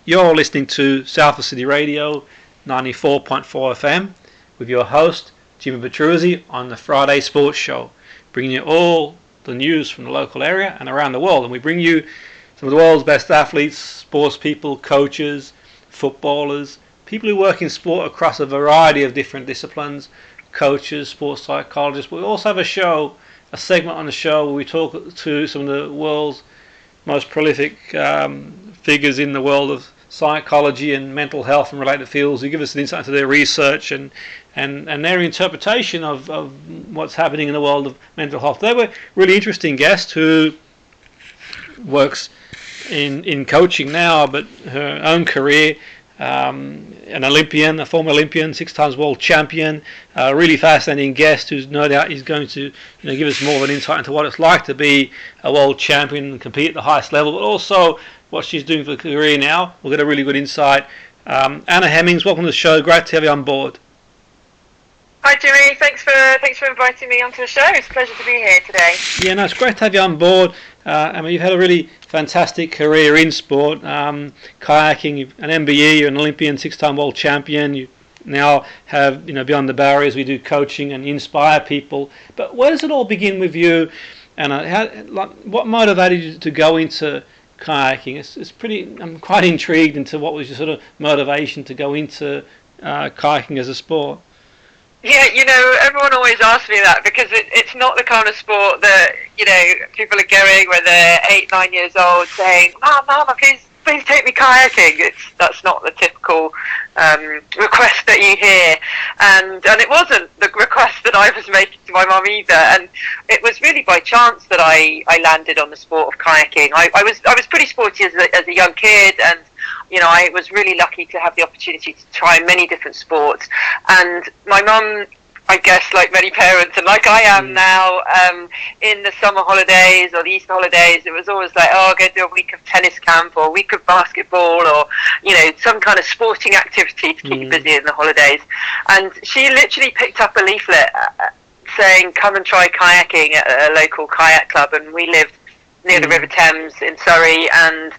You're listening to Salford City Radio 94.4 FM with your host Jimmy Petruzzi on the Friday Sports Show, bringing you all the news from the local area and around the world. And we bring you some of the world's best athletes, sports people, coaches, footballers, people who work in sport across a variety of different disciplines, coaches, sports psychologists. But we also have a segment on the show where we talk to some of the world's most prolific figures in the world of psychology and mental health and related fields, who give us an insight into their research and their interpretation of what's happening in the world of mental health. They were really interesting guests who works in coaching now, but her own career, an Olympian, a former Olympian, 6 times world champion, a really fascinating guest who's no doubt is going to give us more of an insight into what it's like to be a world champion and compete at the highest level, but also what she's doing for her career now. We'll get a really good insight. Anna Hemmings, welcome to the show. Great to have you on board. Hi Jimmy, thanks for inviting me onto the show. It's a pleasure to be here today. Yeah, no, it's great to have you on board. You've had a really fantastic career in sport, kayaking, an MBE, you're an Olympian, 6-time world champion. You now have, Beyond the Barriers, we do coaching and inspire people. But where does it all begin with you, Anna? What motivated you to go into kayaking? I'm quite intrigued into what was your sort of motivation to go into kayaking as a sport. Yeah, everyone always asks me that because it's not the kind of sport that, people are going when they're 8, 9 years old saying, Mama, please take me kayaking. That's not the typical request that you hear. And it wasn't the request that I was making to my mum either. And it was really by chance that I landed on the sport of kayaking. I was pretty sporty as a young kid, and I was really lucky to have the opportunity to try many different sports. And my mum, I guess, like many parents, and like I am now, in the summer holidays or the Easter holidays, it was always like, go do a week of tennis camp or a week of basketball or, some kind of sporting activity to keep you busy in the holidays. And she literally picked up a leaflet saying, come and try kayaking at a local kayak club. And we lived near the River Thames in Surrey, and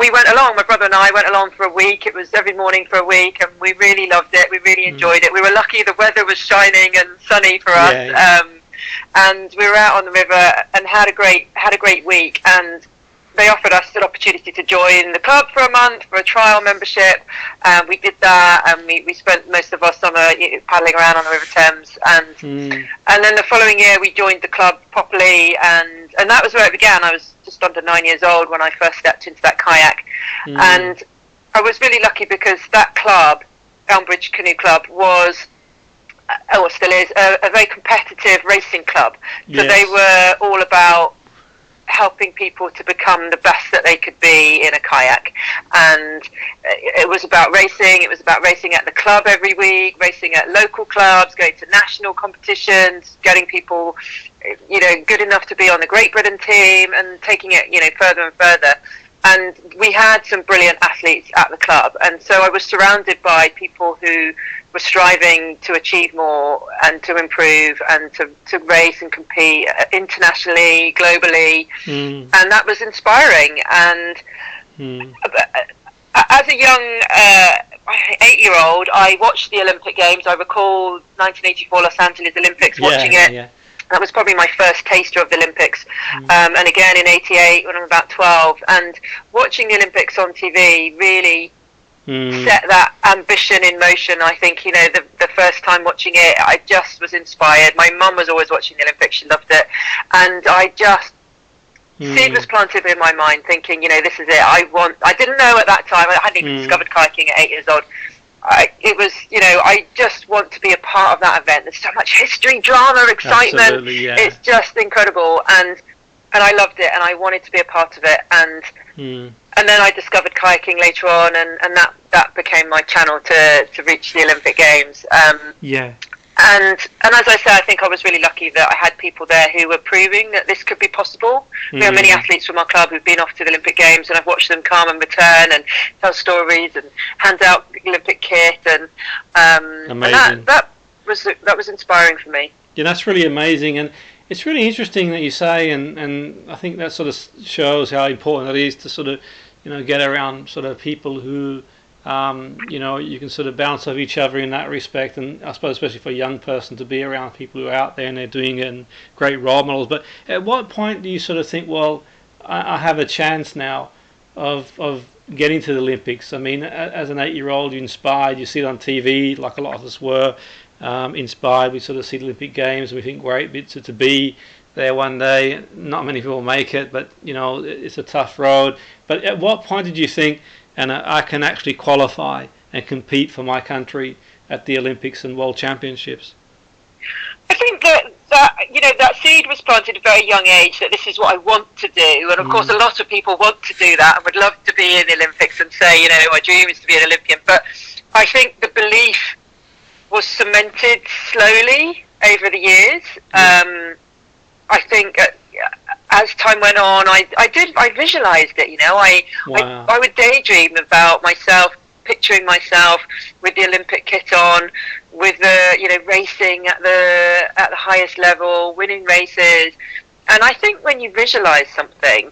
we went along. My brother and I went along for a week. It was every morning for a week, and we really loved it. We really enjoyed it. We were lucky the weather was shining and sunny for us, and we were out on the river and had a great week. And they offered us an opportunity to join the club for a month for a trial membership. We did that, and we spent most of our summer paddling around on the River Thames. And then the following year, we joined the club properly, and that was where it began. I was just under 9 years old when I first stepped into that kayak, and I was really lucky because that club, Elmbridge Canoe Club, was, or still is, a very competitive racing club. So they were all about helping people to become the best that they could be in a kayak, and it was about racing. It was about racing at the club every week, racing at local clubs, going to national competitions, getting people good enough to be on the Great Britain team, and taking it further and further. And we had some brilliant athletes at the club, and so I was surrounded by people who were striving to achieve more and to improve and to race and compete internationally, globally, and that was inspiring. And as a young 8-year-old, I watched the Olympic Games. I recall 1984 Los Angeles Olympics, watching it. Yeah. That was probably my first taster of the Olympics. And again in 88 when I'm about 12. And watching the Olympics on TV really set that ambition in motion. I think, the first time watching it, I just was inspired. My mum was always watching the Olympics. She loved it. And I just, seed was planted in my mind thinking, this is it. I didn't know at that time, I hadn't even discovered kayaking at 8 years old. I just want to be a part of that event. There's so much history, drama, excitement. Absolutely, yeah. It's just incredible, and I loved it, and I wanted to be a part of it. And then I discovered kayaking later on, and that became my channel to reach the Olympic Games. And as I said, I think I was really lucky that I had people there who were proving that this could be possible. We have many athletes from our club who've been off to the Olympic Games, and I've watched them come and return and tell stories and hand out Olympic kit, and that was inspiring for me. Yeah, that's really amazing, and it's really interesting that you say, and I think that sort of shows how important it is to sort of get around sort of people who you can sort of bounce off each other in that respect. And I suppose especially for a young person to be around people who are out there and they're doing it and great role models. But at what point do you sort of think, well, I have a chance now of getting to the Olympics? I mean, as an 8-year-old, you're inspired. You see it on TV, like a lot of us were inspired. We sort of see the Olympic Games and we think, great, to be there one day. Not many people make it, but it's a tough road. But at what point did you think, and I can actually qualify and compete for my country at the Olympics and World Championships? I think that seed was planted at a very young age, that this is what I want to do. And of course, a lot of people want to do that and would love to be in the Olympics and say, my dream is to be an Olympian. But I think the belief was cemented slowly over the years. I think as time went on, I visualized it. I would daydream about myself, picturing myself with the Olympic kit on, with the racing at the highest level, winning races. And I think when you visualize something,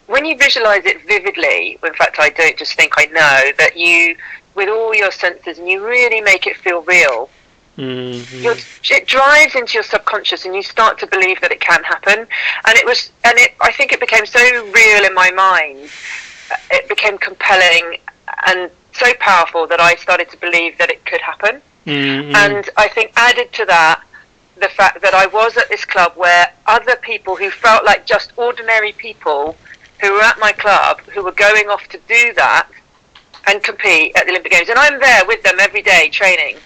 when you visualize it vividly, in fact I don't just think, I know that you, with all your senses, and you really make it feel real, it drives into your subconscious and you start to believe that it can happen. And I think it became so real in my mind, it became compelling and so powerful that I started to believe that it could happen. And I think added to that, the fact that I was at this club where other people who felt like just ordinary people who were at my club, who were going off to do that and compete at the Olympic Games. And I'm there with them every day training.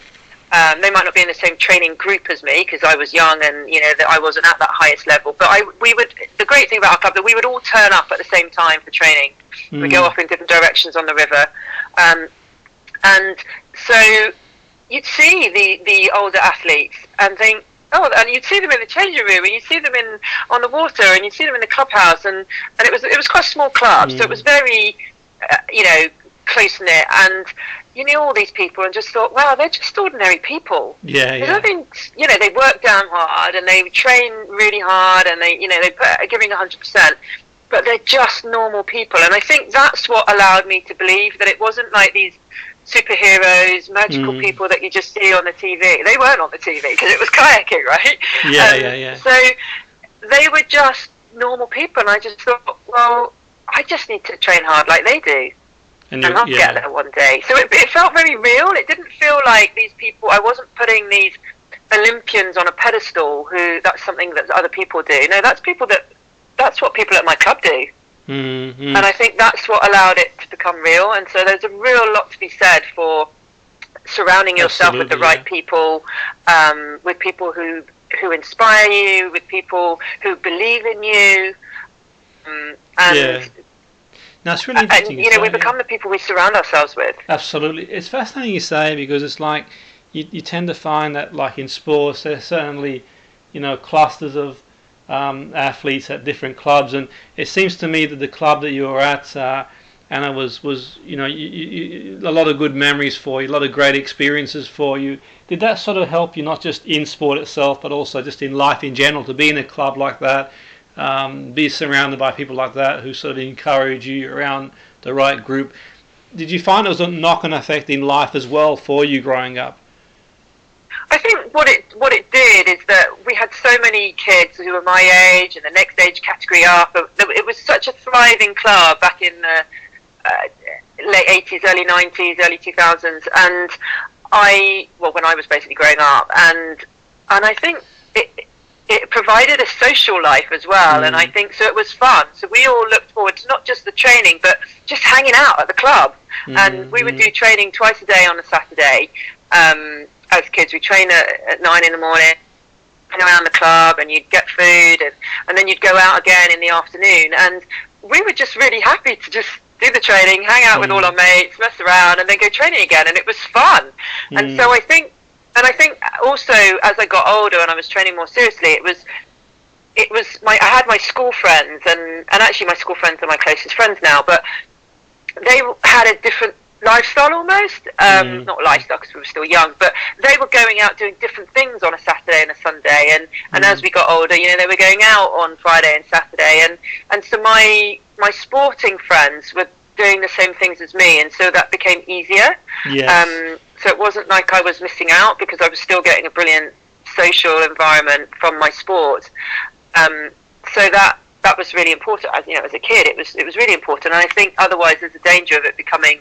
They might not be in the same training group as me because I was young and that I wasn't at that highest level. But the great thing about our club, that we would all turn up at the same time for training. We go off in different directions on the river, and so you'd see the older athletes and think, and you'd see them in the changing room, and you'd see them on the water, and you'd see them in the clubhouse, and it was quite a small club, so it was very close knit, and you knew all these people and just thought, wow, they're just ordinary people. There's nothing, they work down hard and they train really hard and they're giving 100%, but they're just normal people. And I think that's what allowed me to believe that it wasn't like these superheroes, magical people that you just see on the TV. They weren't on the TV because it was kayaking, right? So they were just normal people, and I just thought, well, I just need to train hard like they do. And I'll get there one day. So it felt very real. It didn't feel like these people, I wasn't putting these Olympians on a pedestal that's something that other people do. No, that's what people at my club do. And I think that's what allowed it to become real. And so there's a real lot to be said for surrounding yourself with the right people, with people who inspire you, with people who believe in you, That's really interesting. And we become the people we surround ourselves with. Absolutely. It's fascinating you say, because it's like you tend to find that, like in sports, there's certainly clusters of athletes at different clubs, and it seems to me that the club that you were at, Anna, was a lot of good memories for you, a lot of great experiences for you. Did that sort of help you, not just in sport itself, but also just in life in general, to be in a club like that? Be surrounded by people like that who sort of encourage you, around the right group. Did you find it was a knock-on effect in life as well for you growing up? I think what it did is that we had so many kids who were my age and the next age category up. It was such a thriving club back in the late 80s, early 90s, early 2000s, and when I was basically growing up, and I think it provided a social life as well, and I think so it was fun. So we all looked forward to not just the training, but just hanging out at the club. And we would do training twice a day on a Saturday. As kids, we train at 9 in the morning, around the club, and you'd get food, and then you'd go out again in the afternoon. And we were just really happy to just do the training, hang out with all our mates, mess around, and then go training again. And it was fun. And so I think also as I got older and I was training more seriously, I had my school friends, and actually my school friends are my closest friends now, but they had a different lifestyle almost, not lifestyle because we were still young, but they were going out doing different things on a Saturday and a Sunday, and as we got older, they were going out on Friday and Saturday, and so my my sporting friends were doing the same things as me, and so that became easier. Yes. So it wasn't like I was missing out because I was still getting a brilliant social environment from my sport. So that was really important. As as a kid, it was really important. And I think otherwise there's a danger of it becoming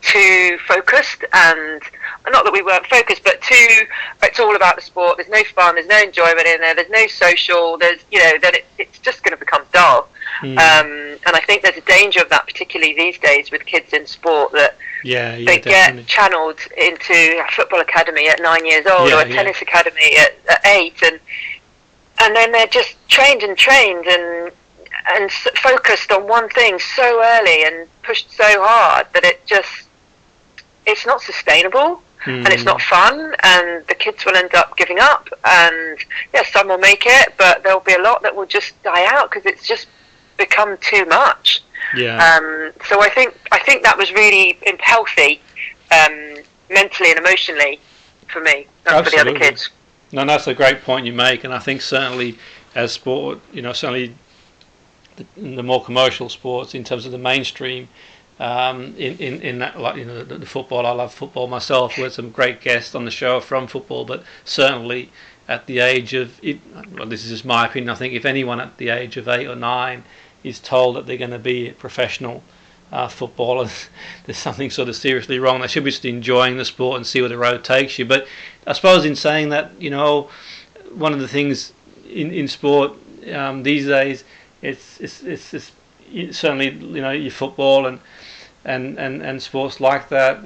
too focused, and not that we weren't focused, but it's all about the sport. There's no fun, there's no enjoyment in there, there's no social, there's then it's just going to become dull. And I think there's a danger of that, particularly these days with kids in sport, that they definitely get channeled into a football academy at 9 years old, or a tennis academy at 8, and then they're just trained and focused on one thing so early and pushed so hard that it's not sustainable, and it's not fun, and the kids will end up giving up, and some will make it, but there'll be a lot that will just die out because it's just become too much. So I think that was really healthy, mentally and emotionally, for me, and for the other kids. No, that's a great point you make, and I think certainly as sport, certainly the more commercial sports in terms of the mainstream, in that, like the football. I love football myself. We had some great guests on the show from football, but certainly at the age of this is just my opinion. I think if anyone at the age of 8 or 9 is told that they're going to be professional footballers, there's something sort of seriously wrong. They should be just enjoying the sport and see where the road takes you. But I suppose in saying that, one of the things in sport these days, it's certainly your football and sports like that.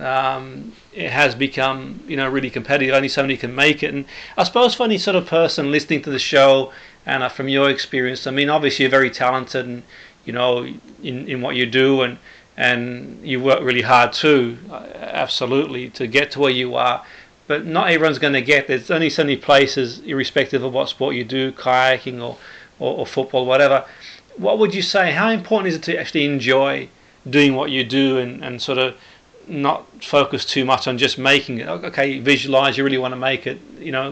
It has become really competitive. Only somebody can make it. And I suppose for any sort of person listening to the show, Anna, from your experience, I mean, obviously you're very talented, and in what you do, and you work really hard too, absolutely, to get to where you are. But not everyone's going to get there. There's only so many places, irrespective of what sport you do, kayaking or football, whatever. What would you say? How important is it to actually enjoy doing what you do and sort of not focus too much on just making it? Okay, visualize, you really want to make it,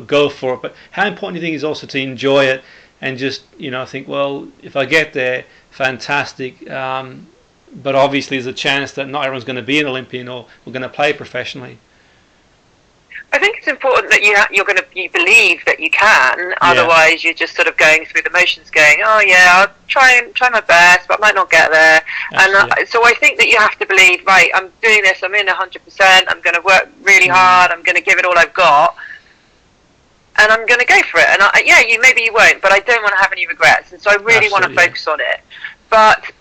go for it. But how important do you think is also to enjoy it and just, think, well, if I get there, fantastic. But obviously there's a chance that not everyone's going to be an Olympian or going to play professionally. I think it's important that you believe that you can. Otherwise, you're just sort of going through the motions, going, "Oh yeah, I'll try my best, but I might not get there." Absolutely. And so I think that you have to believe, right? I'm doing this. I'm in 100%. I'm going to work really hard. I'm going to give it all I've got, and I'm going to go for it. And maybe you won't, but I don't want to have any regrets. And so I really want to focus on it. But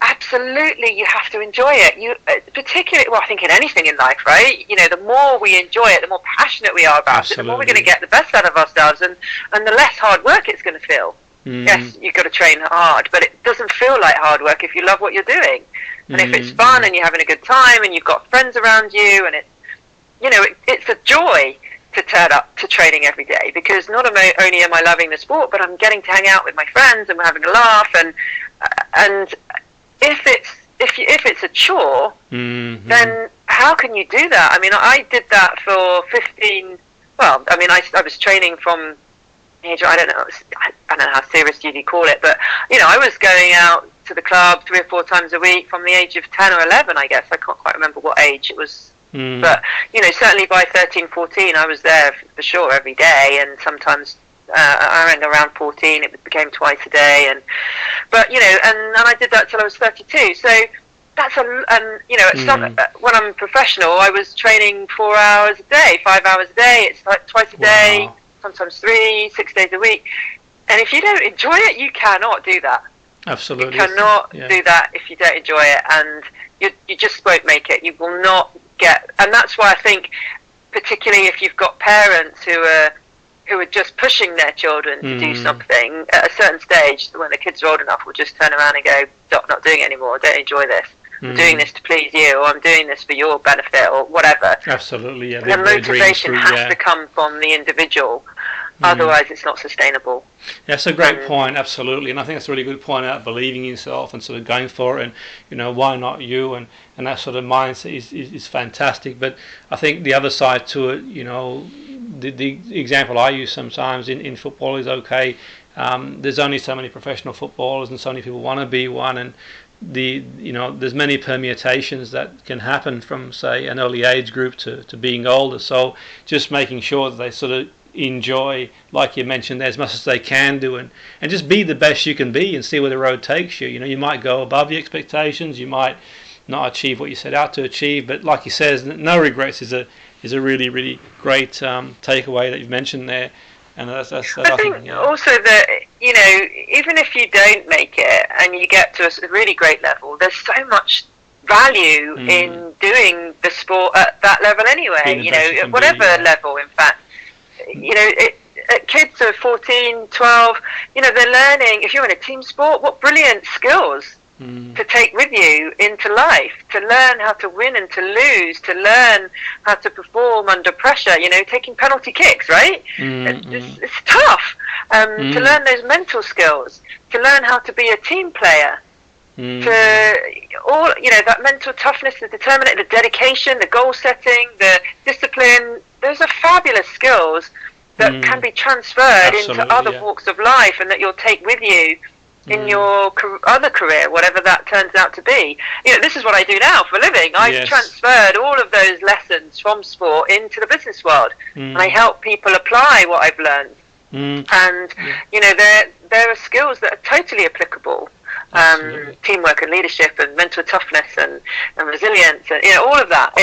absolutely, you have to enjoy it. You particularly, I think in anything in life, right? The more we enjoy it, the more passionate we are about it, the more we're going to get the best out of ourselves, and the less hard work it's going to feel. Yes, you've got to train hard, but it doesn't feel like hard work if you love what you're doing, and if it's fun and you're having a good time and you've got friends around you, and it's a joy to turn up to training every day, because not only am I loving the sport, but I'm getting to hang out with my friends and we're having a laugh, and if it's a chore, then how can you do that? I mean, I did that for 15. Well, I mean, I was training from age, I don't know how serious you call it, but I was going out to the club 3 or 4 times a week from the age of 10 or 11, I guess. I can't quite remember what age it was. But certainly by 13, 14, I was there for sure every day, and sometimes around 14 it became twice a day, but and I did that till I was 32. So that's when I'm professional, I was training 4 hours a day, 5 hours a day. It's like twice a day, sometimes 3, 6 days a week. And if you don't enjoy it, you cannot do that. Absolutely, you cannot do that if you don't enjoy it, and you just won't make it. You will not get, and that's why I think, particularly if you've got parents who are just pushing their children to do something at a certain stage, when the kids are old enough, will just turn around and go, "Stop, not doing it anymore. Don't enjoy this. I'm doing this to please you, or I'm doing this for your benefit, or whatever." Absolutely, yeah. The motivation has to come from the individual. Otherwise, it's not sustainable. That's a great point, absolutely. And I think that's a really good point about believing in yourself and sort of going for it, and why not you, and that sort of mindset is fantastic. But I think the other side to it, the example I use sometimes in football is, okay, there's only so many professional footballers and so many people want to be one, and there's many permutations that can happen from, say, an early age group to being older. So just making sure that they sort of enjoy, like you mentioned, as much as they can do, and just be the best you can be and see where the road takes you. You might go above your expectations, you might not achieve what you set out to achieve, but like you says, no regrets is a really, really great takeaway that you've mentioned there. And I think also that, even if you don't make it and you get to a really great level, there's so much value in doing the sport at that level anyway, at whatever level, in fact. Kids are 14, 12, they're learning, if you're in a team sport, what brilliant skills to take with you into life, to learn how to win and to lose, to learn how to perform under pressure, taking penalty kicks, right? It's tough. To learn those mental skills, to learn how to be a team player, to all, that mental toughness, the determination, the dedication, the goal setting, the discipline. Those are fabulous skills that can be transferred into other walks of life, and that you'll take with you in your other career, whatever that turns out to be. This is what I do now for a living. I've transferred all of those lessons from sport into the business world, and I help people apply what I've learned. And there are skills that are totally applicable. Teamwork and leadership and mental toughness and resilience, and all of that.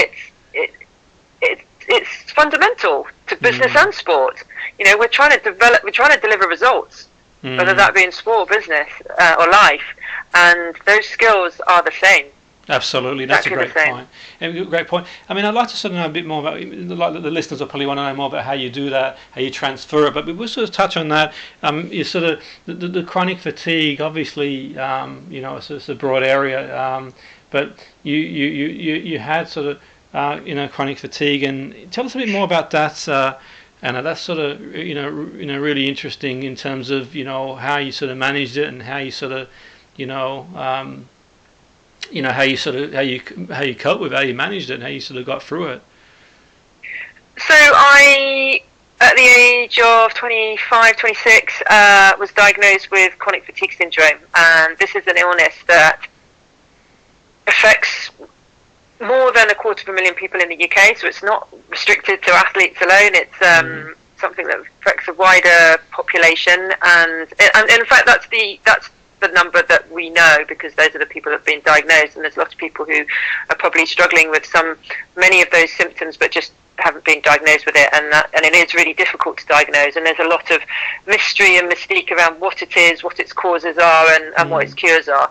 It's fundamental to business and sport. We're trying to deliver results, whether that be in sport, business, or life, and those skills are the same. Absolutely, that's a great point. Great point. I mean, I'd like to sort of know a bit more about, like the listeners will probably want to know more about how you do that, how you transfer it. But we'll sort of touch on that. You sort of the chronic fatigue, obviously, it's a broad area. But you had sort of chronic fatigue, and tell us a bit more about that. Anna, that's sort of really interesting in terms of how you sort of managed it and how you sort of how you coped with it, how you managed it, and how you sort of got through it. So I, at the age of 25, 26, was diagnosed with chronic fatigue syndrome, and this is an illness that affects more than 250,000 people in the UK, so it's not restricted to athletes alone. It's something that affects a wider population, and in fact that's the number that we know, because those are the people that have been diagnosed, and there's lots of people who are probably struggling with many of those symptoms but just haven't been diagnosed with it, and it is really difficult to diagnose, and there's a lot of mystery and mystique around what it is, what its causes are, and what its cures are.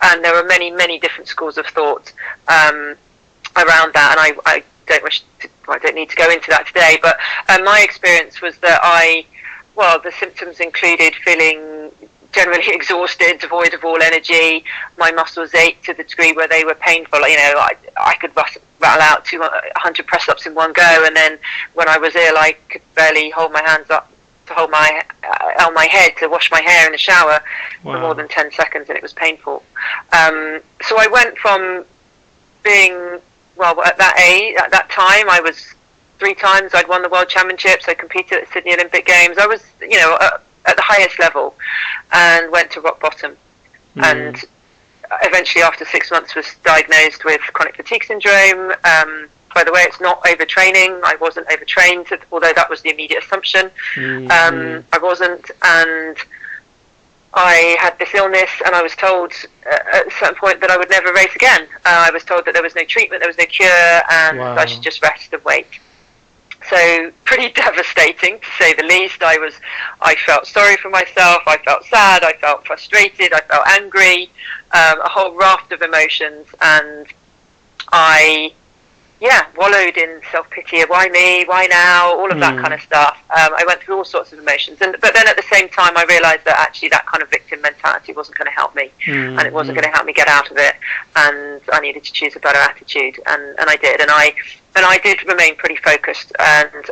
And there are many, many different schools of thought around that, and I don't need to go into that today, but my experience was that the symptoms included feeling generally exhausted, devoid of all energy. My muscles ached to the degree where they were painful. I could rattle out 100 press-ups in one go, and then when I was ill, I could barely hold my hands up to hold on my head to wash my hair in the shower for more than 10 seconds, and it was painful. So I went from being, at that time, I was 3 times I'd won the World Championships. I competed at Sydney Olympic Games. I was, at the highest level, and went to rock bottom. And eventually, after 6 months, was diagnosed with chronic fatigue syndrome. By the way, it's not overtraining. I wasn't overtrained, although that was the immediate assumption. I wasn't, and I had this illness, and I was told at a certain point that I would never race again. I was told that there was no treatment, there was no cure, and I should just rest and wait. So pretty devastating, to say the least. I felt sorry for myself, I felt sad, I felt frustrated, I felt angry, a whole raft of emotions, and I wallowed in self-pity. Why me? Why now? All of that kind of stuff. I went through all sorts of emotions, but then at the same time I realised that actually that kind of victim mentality wasn't going to help me, and it wasn't going to help me get out of it, and I needed to choose a better attitude, and I did, and I did remain pretty focused, and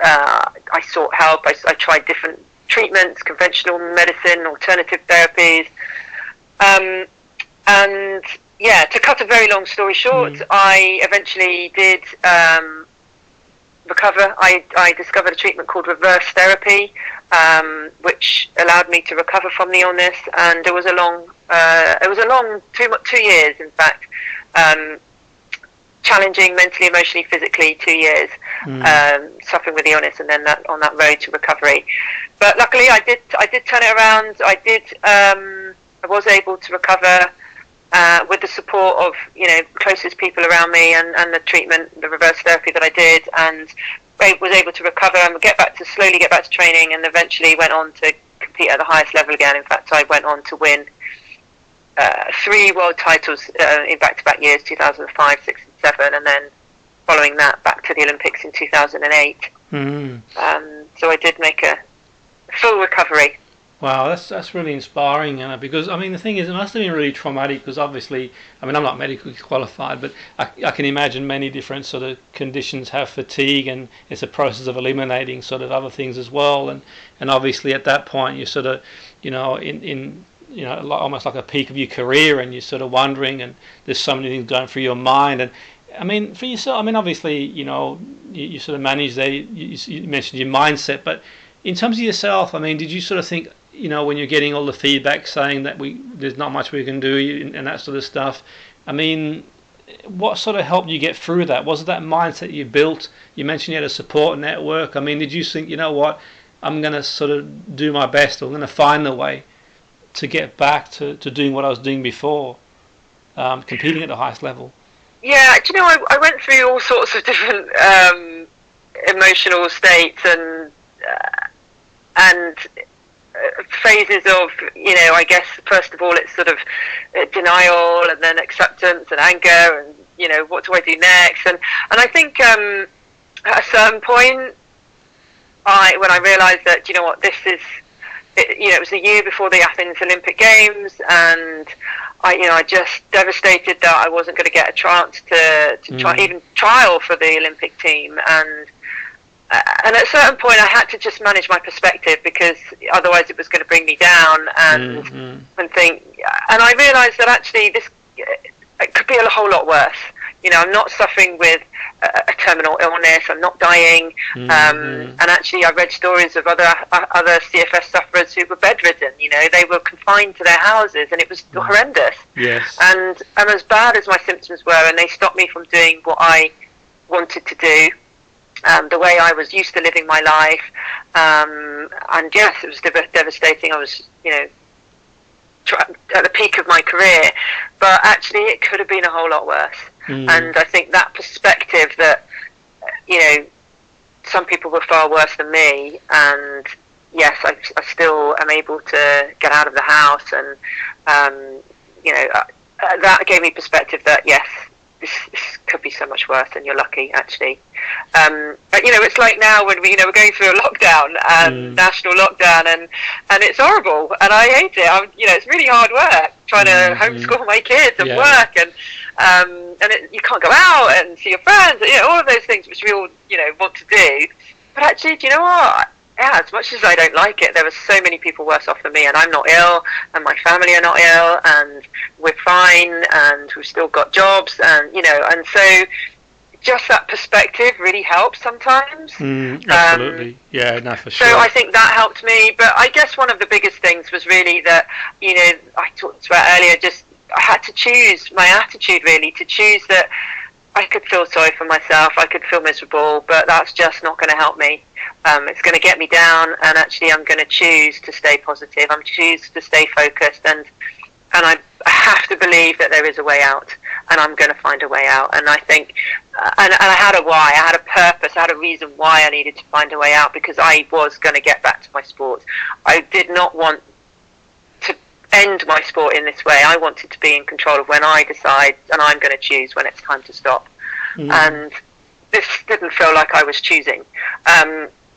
I sought help. I tried different treatments, conventional medicine, alternative therapies, and to cut a very long story short, I eventually did recover. I discovered a treatment called reverse therapy, which allowed me to recover from the illness, and there was a long It was a long 2 years, in fact. Challenging mentally, emotionally, physically, 2 years, suffering with the illness, and then on that road to recovery. But luckily, I did turn it around. I was able to recover with the support of closest people around me, and the treatment, the reverse therapy that I did, and I was able to recover and slowly get back to training, and eventually went on to compete at the highest level again. In fact, I went on to win 3 world titles in back-to-back years, 2005, 6, and 7, and then following that back to the Olympics in 2008. So I did make a full recovery. Wow, that's really inspiring, Anna, because I mean the thing is it must have been really traumatic, because obviously, I mean, I'm not medically qualified, but I can imagine many different sort of conditions have fatigue, and it's a process of eliminating sort of other things as well, and obviously at that point you're sort of in almost like a peak of your career, and you're sort of wondering, and there's so many things going through your mind. And I mean, for yourself, I mean, obviously, you sort of manage you mentioned your mindset, but in terms of yourself, I mean, did you sort of think, when you're getting all the feedback saying that there's not much we can do and that sort of stuff, I mean, what sort of helped you get through that? Was it that mindset you built? You mentioned you had a support network. I mean, did you think, what, I'm going to sort of do my best, or I'm going to find a way to get back to doing what I was doing before, competing at the highest level? Yeah, I went through all sorts of different emotional states and phases of, I guess first of all it's sort of denial, and then acceptance and anger, and what do I do next? And I think at a certain point, when I realised that this is. It was a year before the Athens Olympic Games, and I just devastated that I wasn't going to get a chance to even trial for the Olympic team, and at a certain point I had to just manage my perspective, because otherwise it was going to bring me down, and think. And I realised that actually it could be a whole lot worse. I'm not suffering with a terminal illness. I'm not dying. And actually, I read stories of other CFS sufferers who were bedridden. They were confined to their houses, and it was horrendous. Yes. And as bad as my symptoms were, and they stopped me from doing what I wanted to do, the way I was used to living my life. And yes, it was devastating. I was, at the peak of my career, but actually it could have been a whole lot worse. And I think that perspective that some people were far worse than me, and yes, I still am able to get out of the house, and that gave me perspective that yes, this could be so much worse, and you're lucky actually. But it's like now when we're going through a lockdown, national lockdown, and it's horrible, and I hate it. It's really hard work trying to homeschool my kids and work, and you can't go out and see your friends, all of those things which we all want to do. But actually, do you know what? Yeah, as much as I don't like it, there are so many people worse off than me, and I'm not ill, and my family are not ill, and we're fine, and we've still got jobs, and and so just that perspective really helps sometimes. Absolutely, yeah, no, for sure. So I think that helped me, but I guess one of the biggest things was really that I talked about earlier. Just I had to choose my attitude, really, to choose that I could feel sorry for myself, I could feel miserable, but that's just not going to help me. It's going to get me down, and actually I'm going to choose to stay positive. I'm choose to stay focused, and I have to believe that there is a way out, and I'm going to find a way out. And I think, and I had a why, I had a purpose, I had a reason why I needed to find a way out, because I was going to get back to my sport. I did not want to end my sport in this way. I wanted to be in control of when I decide, and I'm going to choose when it's time to stop. And this didn't feel like I was choosing.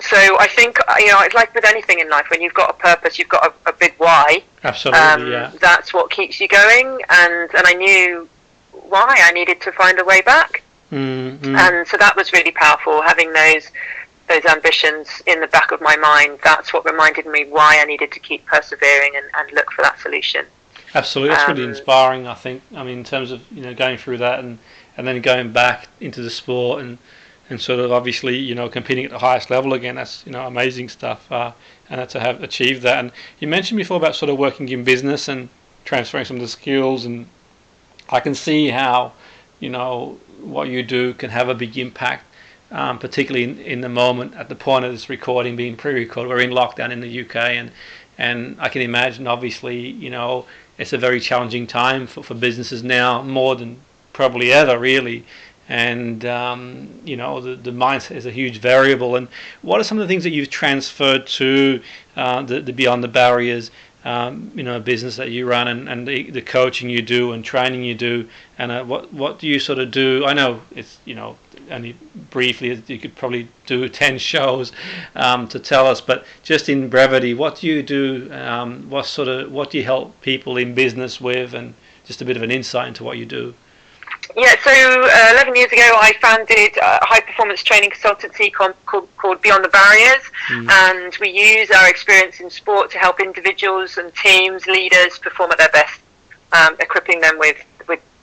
So I think, it's like with anything in life, when you've got a purpose, you've got a big why. Absolutely, yeah. That's what keeps you going, and I knew why I needed to find a way back. And so that was really powerful, having those ambitions in the back of my mind. That's what reminded me why I needed to keep persevering and look for that solution. Absolutely, that's really inspiring, I think. I mean, in terms of going through that and then going back into the sport and sort of obviously competing at the highest level again. That's amazing stuff, and to have achieved that. And you mentioned before about sort of working in business and transferring some of the skills, and I can see how, what you do can have a big impact, particularly in the moment at the point of this recording being pre-recorded. We're in lockdown in the UK, and I can imagine, obviously, it's a very challenging time for businesses now, more than probably ever, really. And the mindset is a huge variable. And what are some of the things that you've transferred to the Beyond the Barriers business that you run, and the coaching you do and training you do, and what do you sort of do? I know it's only briefly, you could probably do 10 shows to tell us, but just in brevity, what do you do? What do you help people in business with, and just a bit of an insight into what you do? Yeah, so 11 years ago I founded a high-performance training consultancy called Beyond the Barriers, and we use our experience in sport to help individuals and teams, leaders perform at their best, equipping them with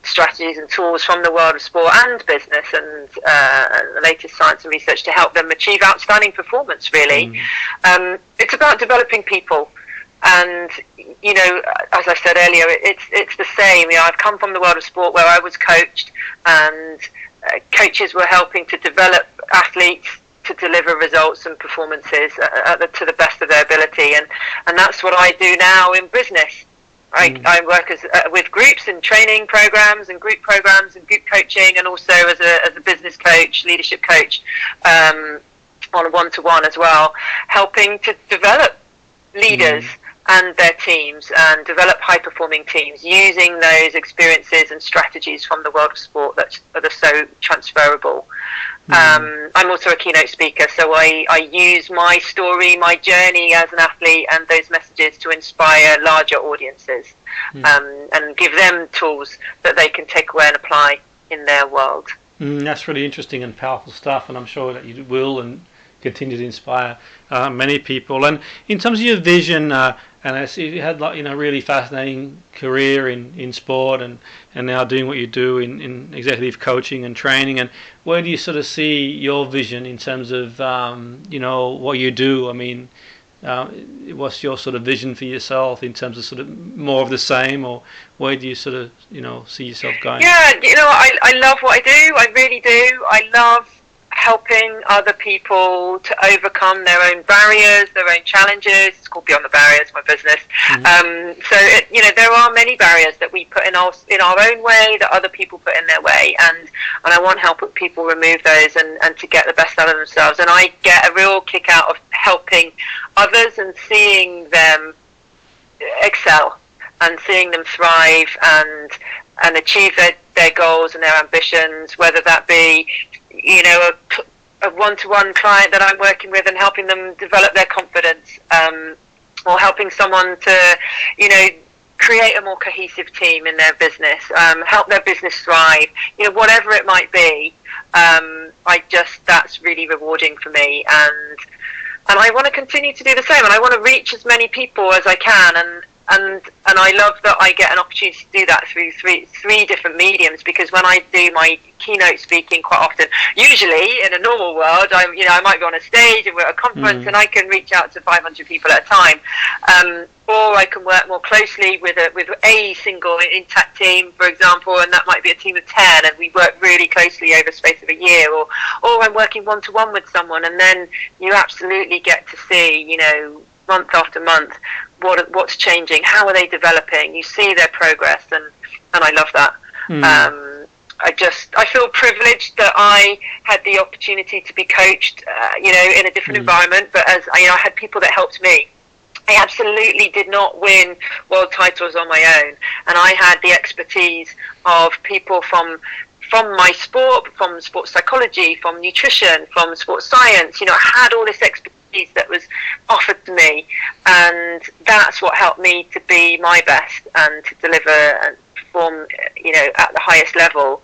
strategies and tools from the world of sport and business and the latest science and research to help them achieve outstanding performance, really. It's about developing people. And, as I said earlier, it's the same. I've come from the world of sport where I was coached, and coaches were helping to develop athletes to deliver results and performances to the best of their ability. And that's what I do now in business. I work with groups and training programs and group coaching, and also as a business coach, leadership coach, on a one-to-one as well, helping to develop leaders and their teams, and develop high-performing teams using those experiences and strategies from the world of sport that are so transferable. I'm also a keynote speaker, so I use my story, my journey as an athlete, and those messages to inspire larger audiences, and give them tools that they can take away and apply in their world. That's really interesting and powerful stuff, and I'm sure that you will and continue to inspire many people. And in terms of your vision, and I see you had really fascinating career in sport, and now doing what you do in executive coaching and training. And where do you sort of see your vision in terms of what you do? I mean, what's your sort of vision for yourself in terms of sort of more of the same, or where do you sort of see yourself going? Yeah, I love what I do. I really do. I love helping other people to overcome their own barriers, their own challenges. It's called Beyond the Barriers, my business. So there are many barriers that we put in our own way, that other people put in their way, and I want to help people remove those and to get the best out of themselves. And I get a real kick out of helping others and seeing them excel and seeing them thrive and achieve their goals and their ambitions, whether that be a one-to-one client that I'm working with and helping them develop their confidence, or helping someone to, create a more cohesive team in their business, help their business thrive, whatever it might be. That's really rewarding for me, and I want to continue to do the same, and I want to reach as many people as I can, and I love that I get an opportunity to do that through three different mediums, because when I do my keynote speaking, quite often, usually in a normal world, I might be on a stage and we're at a conference and I can reach out to 500 people at a time, or I can work more closely with a single intact team, for example, and that might be a team of 10, and we work really closely over a space of a year, or I'm working one-to-one with someone, and then you absolutely get to see, month after month, what's changing, how are they developing, you see their progress, and I love that. I feel privileged that I had the opportunity to be coached, in a different environment, but as I had people that helped me. I absolutely did not win world titles on my own, and I had the expertise of people from my sport, from sports psychology, from nutrition, from sports science. I had all this expertise that was offered to me, and that's what helped me to be my best and to deliver and perform, at the highest level.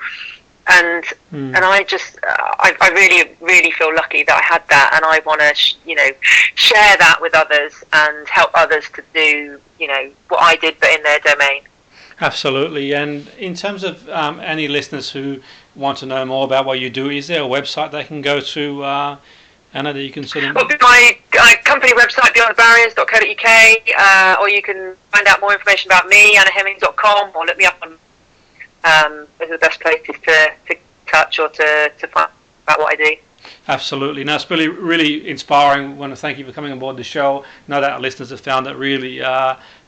And I really, really feel lucky that I had that, and I want to, share that with others and help others to do, what I did, but in their domain. Absolutely. And in terms of any listeners who want to know more about what you do, is there a website they can go to Anna, that you can sort of... Well, my company website, beyondbarriers.co.uk, or you can find out more information about me, annahemmings.com, or look me up on... those are the best places to touch or to find out what I do. Absolutely. No, it's really inspiring. I want to thank you for coming on board the show. No doubt our listeners have found it really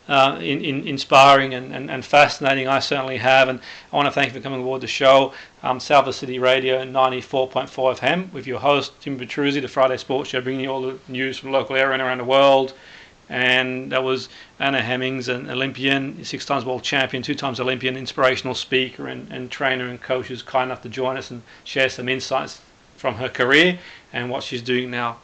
inspiring and fascinating. I certainly have. And I want to thank you for coming on board the show. Salford City Radio 94.4 FM with your host, Jimmy Petruzzi, the Friday Sports Show, bringing you all the news from the local area and around the world. And that was Anna Hemmings, an Olympian, 6 times world champion, 2 times Olympian, inspirational speaker and trainer and coach, who's kind enough to join us and share some insights from her career and what she's doing now.